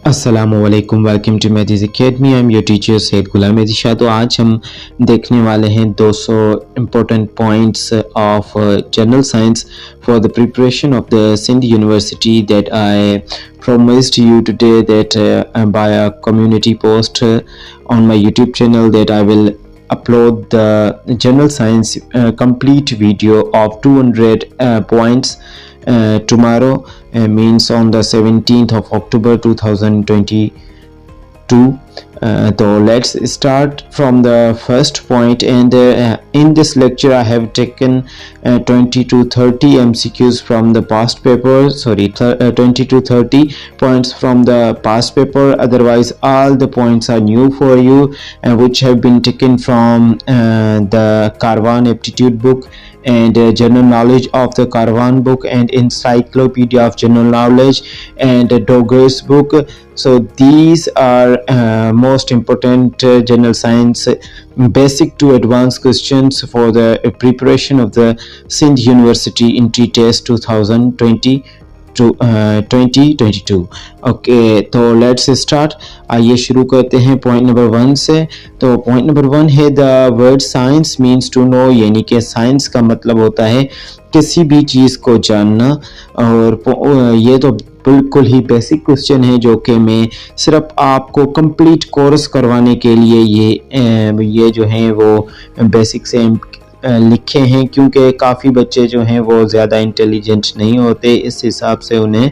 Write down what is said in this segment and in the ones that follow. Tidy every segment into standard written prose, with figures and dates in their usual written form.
अस्सलामुअलैकुम, welcome to Mehdi's academy. I am your teacher Syed Ghulam Mehdi Shah. तो आज हम देखने वाले हैं 200 important points of general science for the preparation of the Sindh university that I promised you today that by a community post on my YouTube channel that I will upload the general science complete video of 200 points tomorrow, means on the 17th of October 2022. So let's start from the first point, and in this lecture I have taken 20 to 30 MCQs from the past paper, 20 to 30 points from the past paper. Otherwise all the points are new for you, which have been taken from the Karwan aptitude book and general knowledge of the Karwan book and encyclopedia of general knowledge and Dogger's book. So these are most important general science basic to advanced questions for the preparation of the Sindh University entry test 2022. Okay, तो let's start. आइए शुरू करते हैं point number 1 से। तो point number 1 है the word science means to know, यानी कि साइंस का मतलब होता है किसी भी चीज़ को जानना। और ये तो बिल्कुल ही बेसिक क्वेश्चन है जो कि मैं सिर्फ आपको कंप्लीट कोर्स करवाने के लिए ये जो हैं वो बेसिक से लिखे हैं, क्योंकि काफ़ी बच्चे जो हैं वो ज़्यादा इंटेलिजेंट नहीं होते। इस हिसाब से उन्हें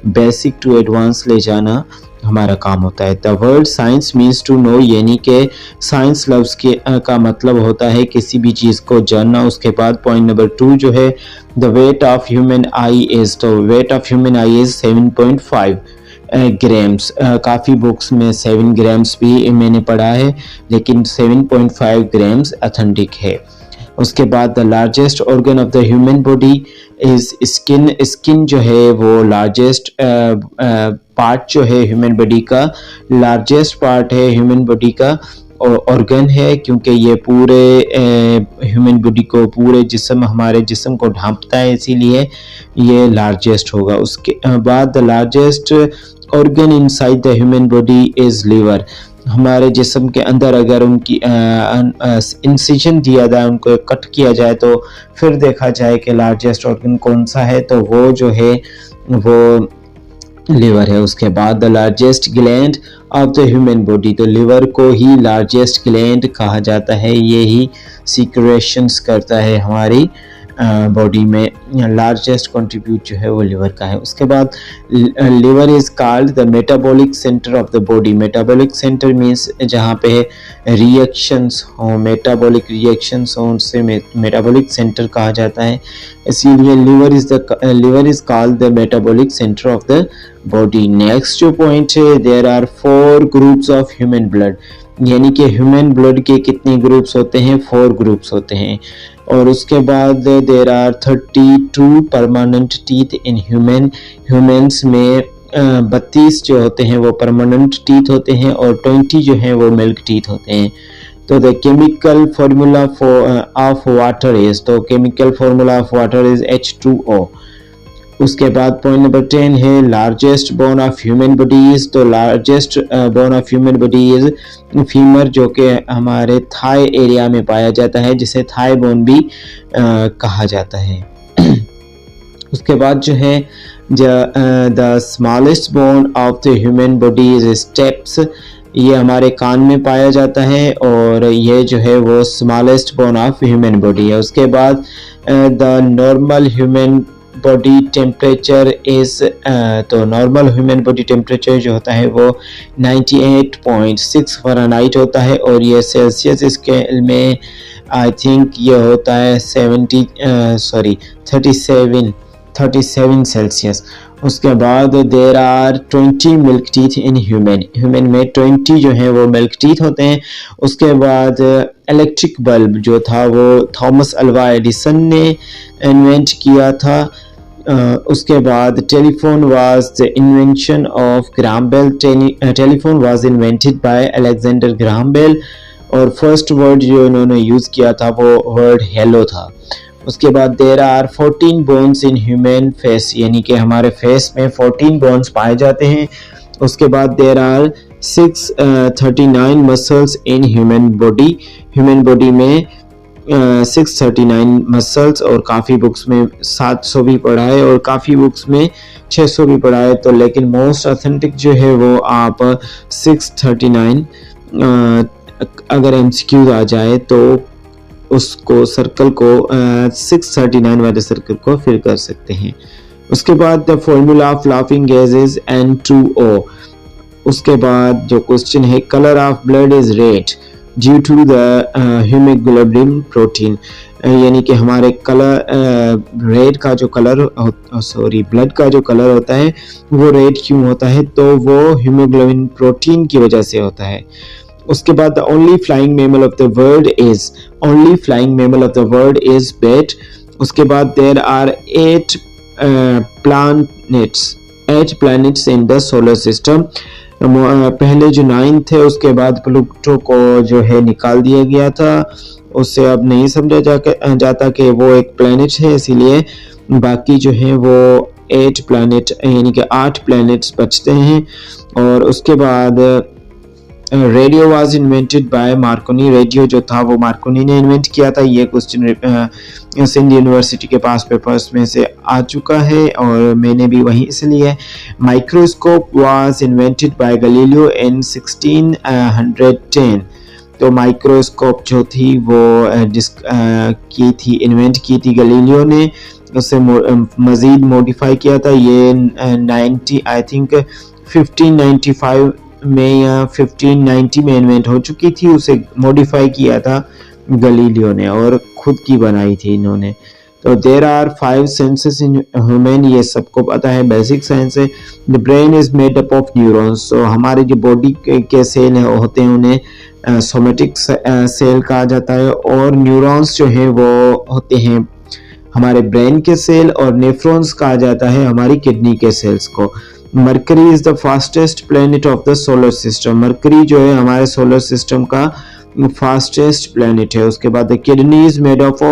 बेसिक टू एडवांस ले जाना हमारा काम होता है। The word science means to know, यानी कि साइंस लफ्ज़ का मतलब होता है किसी भी चीज़ को जानना। उसके बाद पॉइंट नंबर 2 जो है the weight of human eye is, तो weight of human eye is 7.5 grams. काफ़ी बुक्स में 7 ग्राम्स भी मैंने पढ़ा है, लेकिन 7.5 ग्राम्स अथेंटिक है। उसके बाद the largest organ of the human body is skin. Skin जो है वो लार्जेस्ट पार्ट जो है ह्यूमन बॉडी का, लार्जेस्ट पार्ट है ह्यूमन बॉडी का ऑर्गन है, क्योंकि ये पूरे ह्यूमन बॉडी को, पूरे जिस्म, हमारे जिस्म को ढांपता है, इसीलिए ये लार्जेस्ट होगा। उसके बाद the largest organ inside the human body is liver. हमारे जिस्म के अंदर अगर उनकी इंसिजन दिया जाए, उनको कट किया जाए, तो फिर देखा जाए कि लार्जेस्ट ऑर्गन कौन सा है, तो वो जो है वो लिवर है। उसके बाद the largest gland of the human body, तो लिवर को ही लार्जेस्ट ग्लैंड कहा जाता है, ये ही सीक्रेशंस करता है हमारी बॉडी में। लार्जेस्ट कंट्रीब्यूट जो है वो लिवर का है। उसके बाद liver is called the metabolic centre of the body. Metabolic centre means जहाँ पे रिएक्शंस हो, मेटाबॉलिक रिएक्शंस हो, उससे मेटाबॉलिक सेंटर कहा जाता है, इसीलिए liver is called the metabolic centre of the body. Next जो पॉइंट है, there are 4 groups of human blood, यानी कि ह्यूमन ब्लड के कितने ग्रुप्स होते हैं, 4 ग्रुप्स होते हैं। और उसके बाद there are 32 permanent teeth in humans में 32 जो होते हैं वो परमानेंट टीथ होते हैं, और 20 जो हैं वो मिल्क टीथ होते हैं। तो the chemical formula of water is, तो chemical formula of water is H2O। उसके बाद पॉइंट नंबर 10 है largest bone of human bodies, तो largest bone of human body is femur, जो कि हमारे थाई एरिया में पाया जाता है, जिसे थाई बोन भी कहा जाता है। उसके बाद जो है the smallest bone of the human body is steps, ये हमारे कान में पाया जाता है, और ये जो है वो smallest bone of human body है। उसके बाद the normal human body temperature is, तो नॉर्मल ह्यूमन बॉडी टेम्परेचर जो होता है वो 98.6 फ़ारेनहाइट होता है, और ये सेल्सियस स्केल में आई थिंक ये होता है 37 सेल्सियस। उसके बाद there are 20 milk teeth in human में 20 जो हैं वो मिल्क टीथ होते हैं। उसके बाद इलेक्ट्रिक बल्ब जो था वो थॉमस अल्वा एडिसन ने इन्वेंट किया था। उसके बाद telephone was the invention of Graham Bell. Telephone was invented by Alexander Graham Bell, और फर्स्ट वर्ड जो इन्होंने यूज़ किया था वो वर्ड हेलो था। उसके बाद there are 14 bones in human face, यानी कि हमारे फेस में 14 बोन्स पाए जाते हैं। उसके बाद there are 639 muscles in human body में 639 मसल्स, और काफ़ी बुक्स में 700 भी पढ़ा है और काफ़ी बुक्स में 600 भी पढ़ा है। तो लेकिन मोस्ट ऑथेंटिक जो है वो आप 639 अगर MCQ आ जाए तो उसको सर्कल को 639 वाले सर्कल को फिल कर सकते हैं। उसके बाद the formula of laughing gas is N2O। उसके बाद जो क्वेश्चन है colour of blood is red due to the haemoglobin protein, यानी कि हमारे कलर रेड का जो कलर ब्लड का जो कलर होता है वो रेड क्यों होता है, तो वो हीमोग्लोबिन प्रोटीन की वजह से होता है। उसके बाद the only flying mammal of the world is bat. उसके बाद there are 8 planets in the solar system। पहले जो 9 थे उसके बाद प्लूटो को जो है निकाल दिया गया था, उससे अब नहीं समझा जाता कि वो एक प्लैनेट है, इसीलिए बाकी जो है वो 8 प्लैनेट यानी कि 8 प्लैनेट्स बचते हैं। और उसके बाद radio was invented bye Markovnikov. Radio जो था वो मार्कोनी ने इन्वेंट किया था। ये क्वेश्चन सिंध यूनिवर्सिटी के पास पेपर्स में से आ चुका है और मैंने भी वहीं से लिया है। Microscope was invented by Galileo in 1610। तो माइक्रोस्कोप जो थी वो इन्वेंट की थी गैलीलियो ने, उसे मज़ीद मॉडिफाई किया था। ये 1595 में या 1590 में इन्वेंट हो चुकी थी, उसे मॉडिफाई किया था गैलीलियो ने और खुद की बनाई थी इन्होंने। तो there are 5 senses in human, ये सबको पता है, बेसिक साइंस है। The brain is made up of neurons. तो हमारे जो बॉडी के सेल होते हैं उन्हें सोमेटिक सेल कहा जाता है, और न्यूरॉन्स जो है वो होते हैं हमारे ब्रेन के सेल, और नेफ्रॉन्स कहा जाता है हमारी किडनी के सेल्स को। Mercury is the fastest planet of the solar system. Mercury जो है हमारे सोलर सिस्टम का फास्टेस्ट प्लैनेट है। उसके बाद the kidney is made up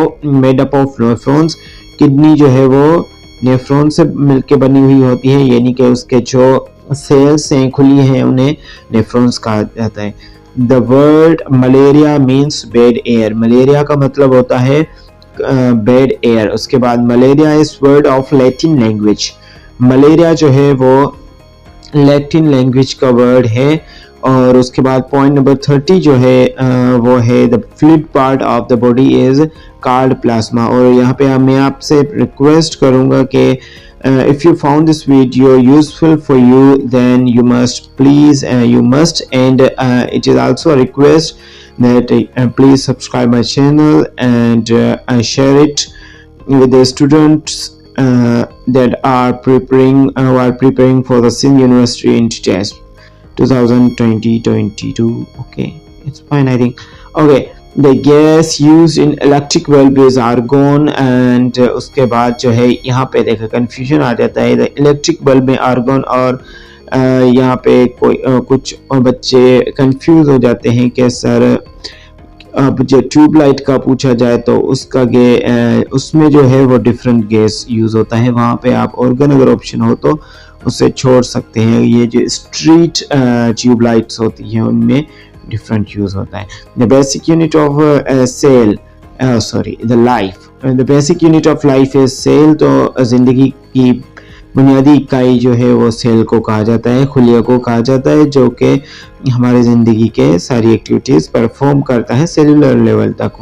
of nephrons. Kidney जो है वो नेफ्रॉन से मिलकर बनी हुई होती है, यानी कि उसके जो सेल्स हैं खुली हैं उन्हें नेफ्रॉन्स कहा जाता है। The word malaria means bad air. Malaria का मतलब होता है बैड एयर। उसके बाद malaria is word of Latin language. Malaria जो है वो लैटिन लैंग्वेज का वर्ड है। और उसके बाद पॉइंट नंबर 30 जो है वो है the fluid part of the body is called plasma. और यहाँ पे मैं आपसे रिक्वेस्ट करूँगा कि if you found this video useful for you, then you must and it is also a request that please subscribe my channel and share it with the students that are preparing for the Sindh University INT test 2020-22. Okay, it's fine, I think. Okay, the gas used in electric bulb is argon, and उसके बाद जो है यहाँ पे देखो confusion आ जाता है। the electric bulb में argon, और यहाँ पे कुछ बच्चे कंफ्यूज हो जाते हैं कि सर अब जो ट्यूबलाइट का पूछा जाए तो उसमें जो है वो डिफरेंट गैस यूज़ होता है। वहाँ पे आप ऑर्गन अगर ऑप्शन हो तो उसे छोड़ सकते हैं। ये जो स्ट्रीट ट्यूबलाइट्स होती हैं उनमें डिफरेंट यूज़ होता है। The basic unit of the basic unit of life is cell. तो ज़िंदगी की बुनियादी इकाई जो है वो सेल को कहा जाता है, खुलिया को कहा जाता है, जो कि हमारी ज़िंदगी के सारी एक्टिविटीज़ परफॉर्म करता है सेलुलर लेवल तक।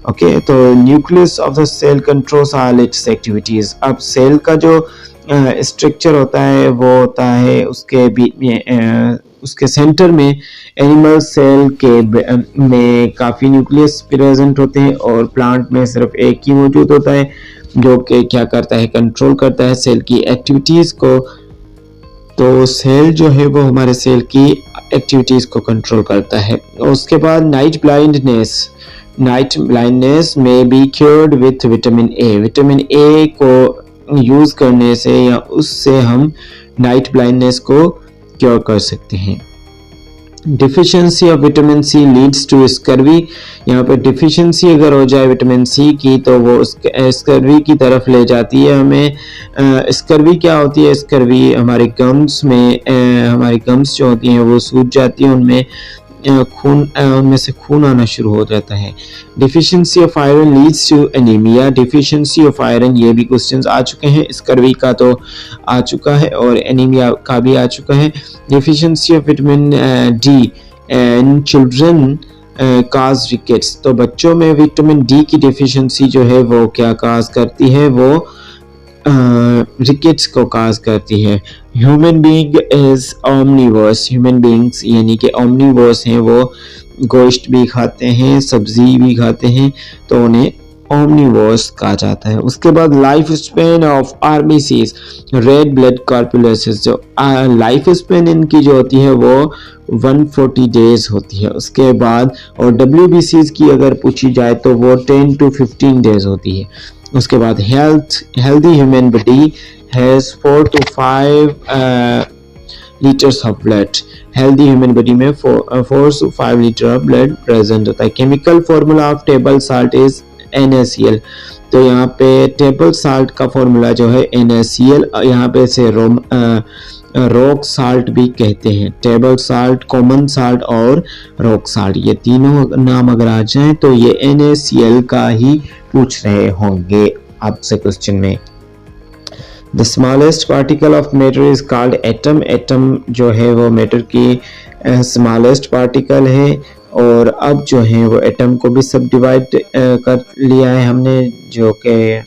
ओके, तो nucleus of the cell controls all its activities. अब सेल का जो स्ट्रक्चर होता है वो होता है उसके बीच में उसके सेंटर में एनिमल सेल के में काफ़ी न्यूक्लियस प्रेजेंट होते हैं, और प्लांट में सिर्फ एक ही मौजूद होता है जो कि क्या करता है, कंट्रोल करता है सेल की एक्टिविटीज़ को। तो सेल जो है वो हमारे सेल की एक्टिविटीज़ को कंट्रोल करता है। उसके बाद नाइट ब्लाइंडनेस में be cured with vitamin A. Vitamin A को यूज़ करने से या उससे हम नाइट ब्लाइंडनेस को क्योर कर सकते हैं। Deficiency of vitamin C leads to scurvy. यहाँ पे डिफिशियंसी अगर हो जाए विटामिन सी की तो वो स्कर्वी की तरफ ले जाती है हमें। स्कर्वी क्या होती है? स्कर्वी हमारे गम्स में हमारी गम्स जो होती हैं वो सूज जाती हैं, उनमें से खून आना शुरू हो जाता है। Deficiency of iron leads to anaemia. Deficiency of iron, ये भी क्वेश्चंस आ चुके हैं, स्कर्वी का तो आ चुका है और एनीमिया का भी आ चुका है। Deficiency of vitamin D in children cause rickets. तो बच्चों में विटामिन डी की डिफिशियंसी जो है वो क्या काज करती है? वो रिकेट्स को काज करती है। Human being is Omniverse. Human beings यानी कि ओमनिवर्स हैं, वो गोश्त भी खाते हैं, सब्जी भी खाते हैं, तो उन्हें ओमनिवर्स कहा जाता है। उसके बाद life span of RBCs, red blood corpuscles. जो लाइफ स्पेन इनकी जो होती है वो 140 डेज होती है। उसके बाद और डब्ल्यूबीसीज की अगर पूछी जाए तो वो 10 to 15 डेज होती है। उसके बाद healthy human body has 4 to 5 litres of blood. Healthy human body में 4 to 5 litre of blood present होता है। Chemical formula of table salt is NaCl। तो यहाँ पे टेबल साल्ट का फॉर्मूला जो है NaCl, यहाँ पे से रॉक साल्ट भी कहते हैं। टेबल साल्ट, कॉमन साल्ट और रॉक साल्ट, ये तीनों नाम अगर आ जाए तो ये NaCl का ही पूछ रहे होंगे आपसे क्वेश्चन में। The smallest particle of matter is called atom. Atom जो है वो मैटर की स्मॉलेस्ट पार्टिकल है। और अब जो है वो एटम को भी सब डिवाइड कर लिया है हमने, जो कि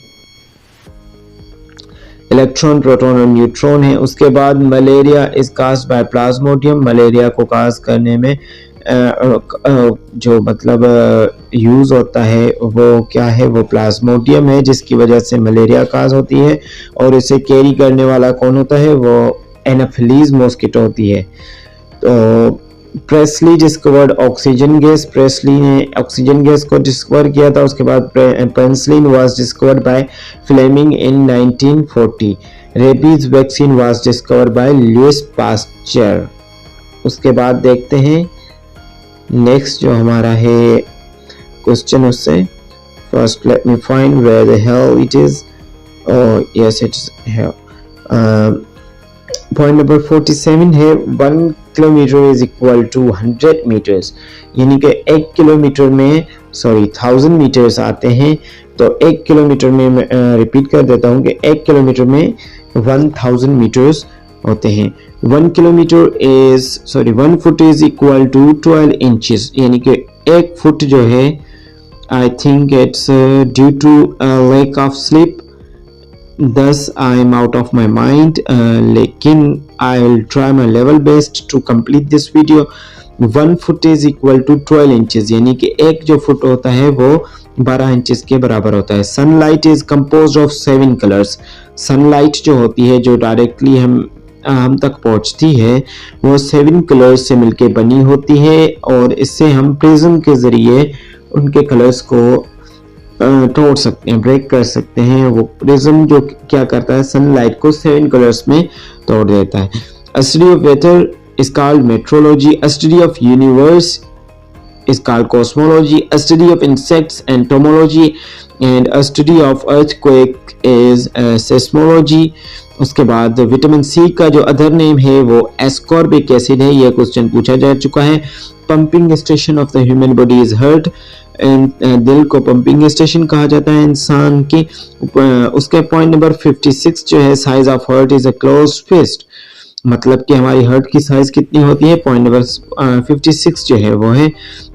इलेक्ट्रॉन, प्रोटॉन और न्यूट्रॉन है। उसके बाद malaria is caused bye Plasmodium. Malaria को काज करने में जो मतलब यूज होता है वो क्या है? वो प्लाज्मोडियम है, जिसकी वजह से मलेरिया काज होती है। और इसे कैरी करने वाला कौन होता है? वो एनाफिलीज मॉस्किटो होती है। तो Priestley discovered oxygen gas. Priestley ने ऑक्सीजन गैस को डिस्कवर किया था। उसके बाद penicillin was discovered by Fleming in 1940। Rabies vaccine was discovered by Louis Pasteur. उसके बाद देखते हैं नेक्स्ट जो हमारा है क्वेश्चन, उससे first let me find where the hell it is. Yes it is here. Point number 47 है 1 kilometre is equal to 100 metres. यानी कि 1 किलोमीटर में 1000 मीटर्स आते हैं। तो 1 किलोमीटर में रिपीट कर देता हूँ कि 1 किलोमीटर में 1000 मीटर्स होते हैं। 1 foot is equal to 12 inches. यानी कि 1 फुट जो है, I think it's due to lack of sleep, thus I am out of my mind, लेकिन I will try my level best to complete this video। 1 foot is equal to 12 inches, यानी कि एक जो foot होता है वो 12 inches के बराबर होता है। Sunlight is composed of 7 colours. Sunlight जो होती है, जो डायरेक्टली हम तक पहुंचती है, वो 7 कलर्स से मिलके बनी होती है। और इससे हम प्रिज्म के जरिए उनके कलर्स को तोड़ सकते हैं, ब्रेक कर सकते हैं। वो प्रिज्म जो क्या करता है, सनलाइट को 7 कलर्स में तोड़ देता है। Study of weather is called meteorology. Study of universe is called cosmology. A study of insects entomology, and a study of earthquake is seismology. उसके बाद विटामिन सी का जो अदर नेम है वो एस्कॉर्बिक एसिड है। यह क्वेश्चन पूछा जा चुका है। Pumping station of the human body is heart. दिल को पंपिंग स्टेशन कहा जाता है इंसान की। उसके पॉइंट नंबर 56 जो है, size of heart is a closed fist. मतलब कि हमारी हार्ट की साइज कितनी होती है? पॉइंट नंबर 56 जो है वो है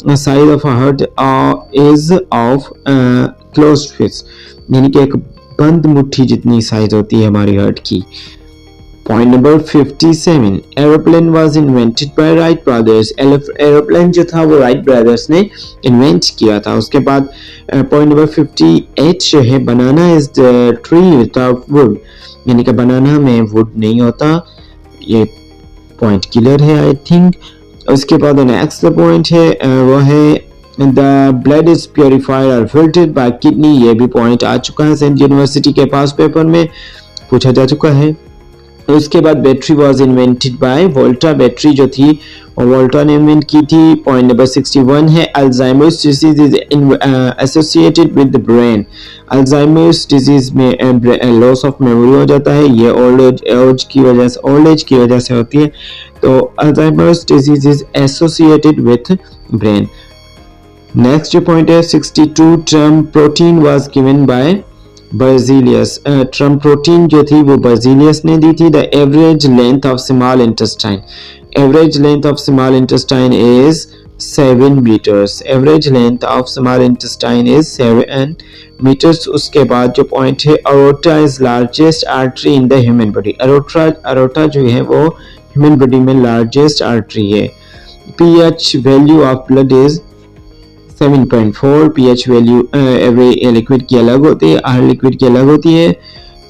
size of heart is of closed fist, यानी कि एक बंद मुट्ठी जितनी साइज होती है हमारी हार्ट की। Point number 57, aeroplane was invented bye Wright brothers. Aeroplane जो था वो राइट ब्रदर्स ने इन्वेंट किया था। उसके बाद पॉइंट नंबर 58 जो है, banana is the tree without wood, यानी कि बनाना में वुड नहीं होता। ये पॉइंट क्लियर है आई थिंक। उसके बाद नेक्स्ट पॉइंट है वो है द ब्लड इज प्योरीफाइड और फिल्टर्ड बाय किडनी। ये भी पॉइंट आ चुका है, सेंट यूनिवर्सिटी के पास पेपर में पूछा जा चुका है। उसके बाद battery was invented by Volta, battery जो थी वो वोल्टा ने इन्वेंट की थी। पॉइंट नंबर 61 है Alzheimer's disease is associated with the brain. Alzheimer's disease में लॉस ऑफ मेमोरी हो जाता है, ये ओल्ड एज की वजह से होती है। तो Alzheimer's disease is associated with brain. Next जो पॉइंट है 62 term protein was given by Berzelius. Term protein जो थी वो बर्जीलियस ने दी थी। The average length of small intestine, average length of small intestine is 7 meters। Average length of small intestine is 7 meters। उसके बाद जो पॉइंट है aorta is largest artery in the human body. Aorta जो है वो ह्यूमन बॉडी में largest artery है। PH value of blood is 7.4। PH value every liquid की अलग होती है, हर लिक्विड की अलग होती है।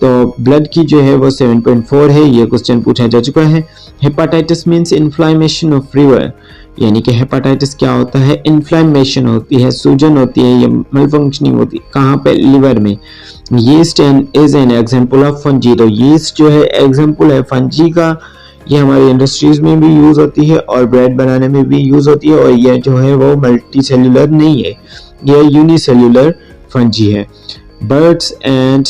तो ब्लड की जो है वो 7.4 है। ये क्वेश्चन पूछा जा चुका है। Hepatitis means inflammation of liver, यानी कि हेपाटाइटिस क्या होता है? इन्फ्लेमेशन होती है, सूजन होती है, ये मलफंक्शनिंग होती है। कहाँ पे? लिवर में। Yeast is an example of fungi. तो यीस्ट जो है एग्जांपल है फंजी का। ये हमारी इंडस्ट्रीज में भी यूज होती है और ब्रेड बनाने में भी यूज होती है। और ये जो है वो मल्टी सेल्यूलर नहीं है, ये यूनिसेल्यूलर फंजी है। Birds and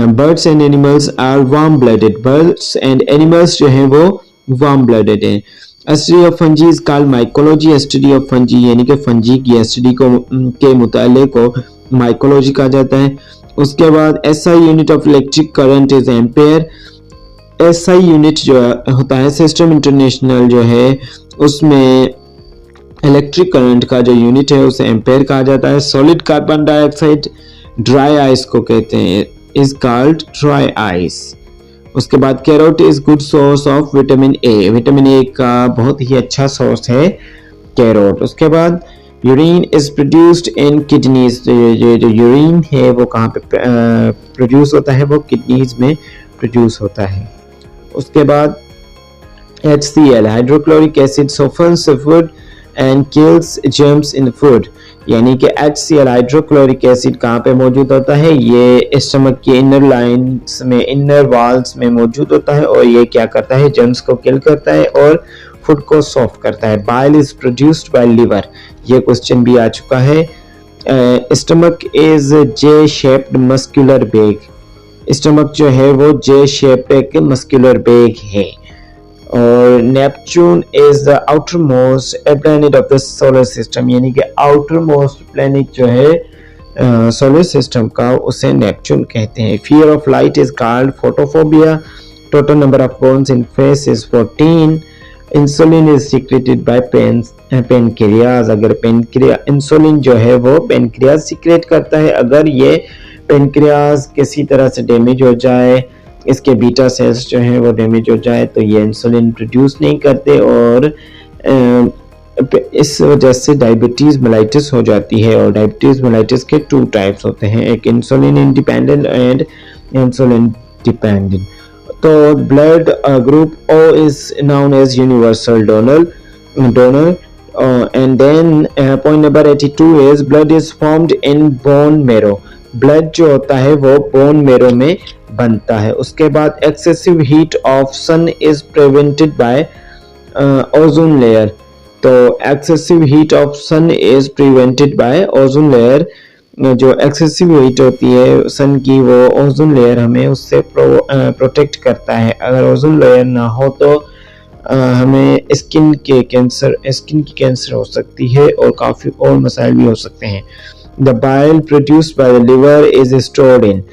birds and animals are warm blooded. Birds and animals जो है वो वार्म ब्लडेड है। Study of fungi is called mycology. Study of fungi यानी कि फंजी की स्टडी को के मुताले को माइकोलॉजी कहा जाता है। उसके बाद SI unit of electric current is ampere. SI unit जो होता है सिस्टम इंटरनेशनल जो है उसमें इलेक्ट्रिक करंट का जो यूनिट है उसे एम्पेयर कहा जाता है। Solid carbon dioxide dry ice को कहते हैं, इज कॉल्ड ड्राई आइस। उसके बाद carrot is good source of vitamin A. Vitamin A का बहुत ही अच्छा सोर्स है कैरोट। उसके बाद urine is produced in kidneys. ये जो यूरिन है वो कहाँ पे प्रोड्यूस होता है? वो किडनीज में प्रोड्यूस होता है। उसके बाद HCl hydrochloric acid softens food and kills germs in food, यानी कि HCl हाइड्रोक्लोरिक एसिड कहाँ पे मौजूद होता है? ये स्टमक के इनर लाइंस में, इनर वॉल्स में मौजूद होता है और ये क्या करता है? जर्म्स को किल करता है और फूड को सॉफ्ट करता है। Bile is produced by liver, ये क्वेश्चन भी आ चुका है। Stomach is J shaped muscular bag. Stomach जो है वो जे शेप्ड एक मस्कुलर बैग है। और Neptune is the outer most planet of the solar system, यानी कि आउटर मोस्ट प्लैनेट जो है सोलर सिस्टम का उसे नेपच्यून कहते हैं। Fear of light is called photophobia. Total number of bones in face is 14। Insulin is secreted by pancreas. अगर insulin जो है वो पेनक्रियाज सीक्रेट करता है। अगर ये पेनक्रियाज किसी तरह से डैमेज हो जाए, इसके बीटा सेल्स जो है वो डैमेज हो जाए तो ये इंसुलिन प्रोड्यूस नहीं करते और इस वजह से डायबिटीज मेलाइटिस हो जाती है। और डायबिटीज मेलाइटिस के 2 टाइप्स होते हैं, एक insulin independent and insulin dependent. तो blood group O is known as universal donor and then point number 82 is blood is formed in bone marrow। Blood जो होता है वो बोन मेरो में बनता है। उसके बाद excessive heat of sun is prevented by ozone layer। तो excessive heat of sun is prevented by ozone layer। जो एक्सेसिव हीट होती है सन की वो ओजोन लेयर हमें उससे प्रोटेक्ट करता है। अगर ओजोन लेयर ना हो तो हमें स्किन की कैंसर हो सकती है और काफ़ी और मसाइल भी हो सकते हैं। The bile produced by the liver is stored in,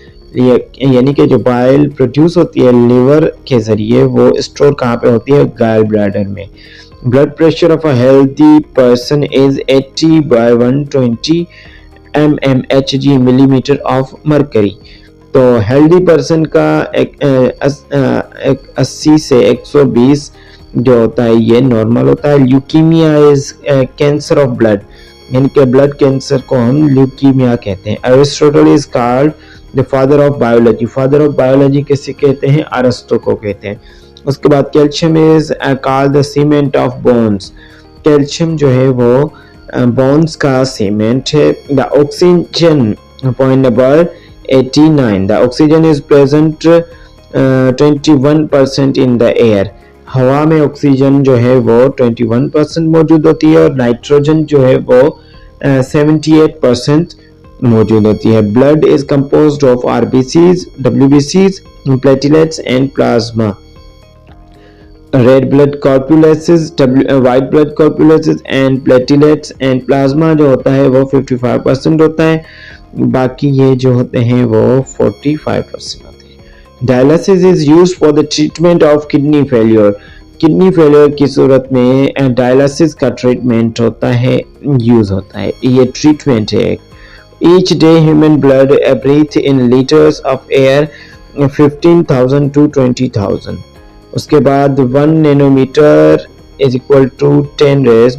यानी कि जो बाइल प्रोड्यूस होती है लिवर के जरिए वो स्टोर कहाँ पे होती है? गॉल ब्लैडर में। Blood pressure of a healthy person is 80 by 120 mmHg millimetre of mercury. तो हेल्दी पर्सन का 80 से 120 जो होता है ये नॉर्मल होता है। Leukaemia is cancer of blood, यानी कि ब्लड कैंसर को हम ल्यूकीमिया कहते हैं। Aristotle is called the father of biology. Father of biology किसे कहते हैं? अरस्तु को कहते हैं। उसके बाद calcium is called the cement of bones. Calcium जो है वो बोन्स का सीमेंट है। The oxygen Point number 89. The oxygen is present 21% in the air. हवा में ऑक्सीजन जो है वो 21% मौजूद होती है और नाइट्रोजन जो है वो 78% मौजूद होती है. Blood is composed of RBCs, WBCs, platelets and plasma. Red blood corpuscles, white blood corpuscles and platelets and plasma जो होता है वो 55% होता है. बाकी ये जो होते हैं वो 45% होते हैं. Dialysis is used for the treatment of kidney failure. Kidney failure की सूरत में डायलिसिस का ट्रीटमेंट होता है, यूज होता है, ये ट्रीटमेंट है. Each day human blood breathe in litres of air 15,000 to 20,000. उसके बाद 1 nanometre is equal to 10 raised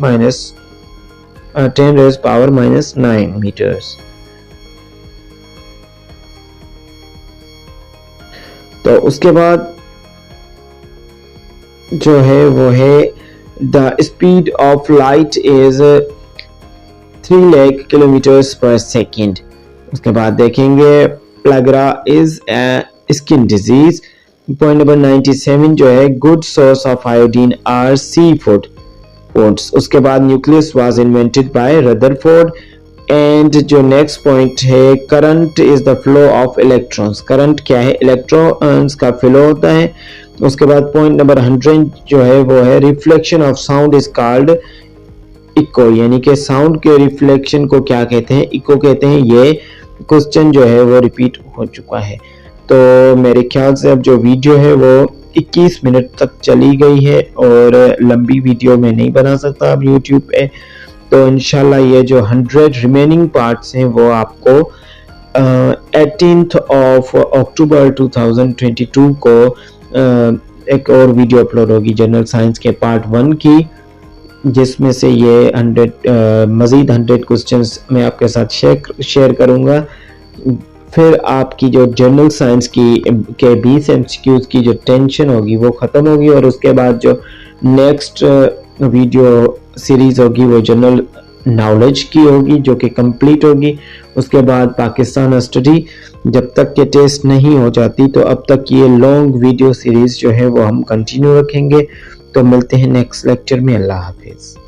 power minus 9 meters. तो उसके बाद जो है वो है the speed of light is 3 lakh kilometres पर सेकेंड. उसके बाद देखेंगे pellagra is skin disease. Point number 97 जो है good source of iodine R sea foods. उसके बाद nucleus was invented bye Rutherford. And जो नेक्स्ट पॉइंट है current is the flow of electrons. Current क्या है? इलेक्ट्रॉन्स का फ्लो होता है. उसके बाद पॉइंट नंबर 100 जो है वो है reflection of sound is called echo. यानी कि साउंड के रिफ्लेक्शन को क्या कहते हैं? इको कहते हैं. ये क्वेश्चन जो है वो रिपीट हो चुका है. तो मेरे ख्याल से अब जो वीडियो है वो 21 मिनट तक चली गई है और लंबी वीडियो मैं नहीं बना सकता अब यूट्यूब पे. तो इंशाल्लाह ये जो 100 रिमेनिंग पार्ट्स हैं वो आपको 18th of अक्टूबर 2022 को एक और वीडियो अपलोड होगी जनरल साइंस के पार्ट 1 की, जिसमें से ये 100 मज़ीद 100 क्वेश्चंस मैं आपके साथ शेयर करूँगा. फिर आपकी जो जनरल साइंस के 20 MCQs की जो टेंशन होगी वो ख़त्म होगी और उसके बाद जो नेक्स्ट वीडियो सीरीज़ होगी वो जनरल नॉलेज की होगी जो कि कंप्लीट होगी. उसके बाद पाकिस्तान स्टडी जब तक के टेस्ट नहीं हो जाती तो अब तक ये लॉन्ग वीडियो सीरीज़ जो है वो हम कंटिन्यू रखेंगे. तो मिलते हैं नेक्स्ट लेक्चर में. अल्लाह हाफिज़.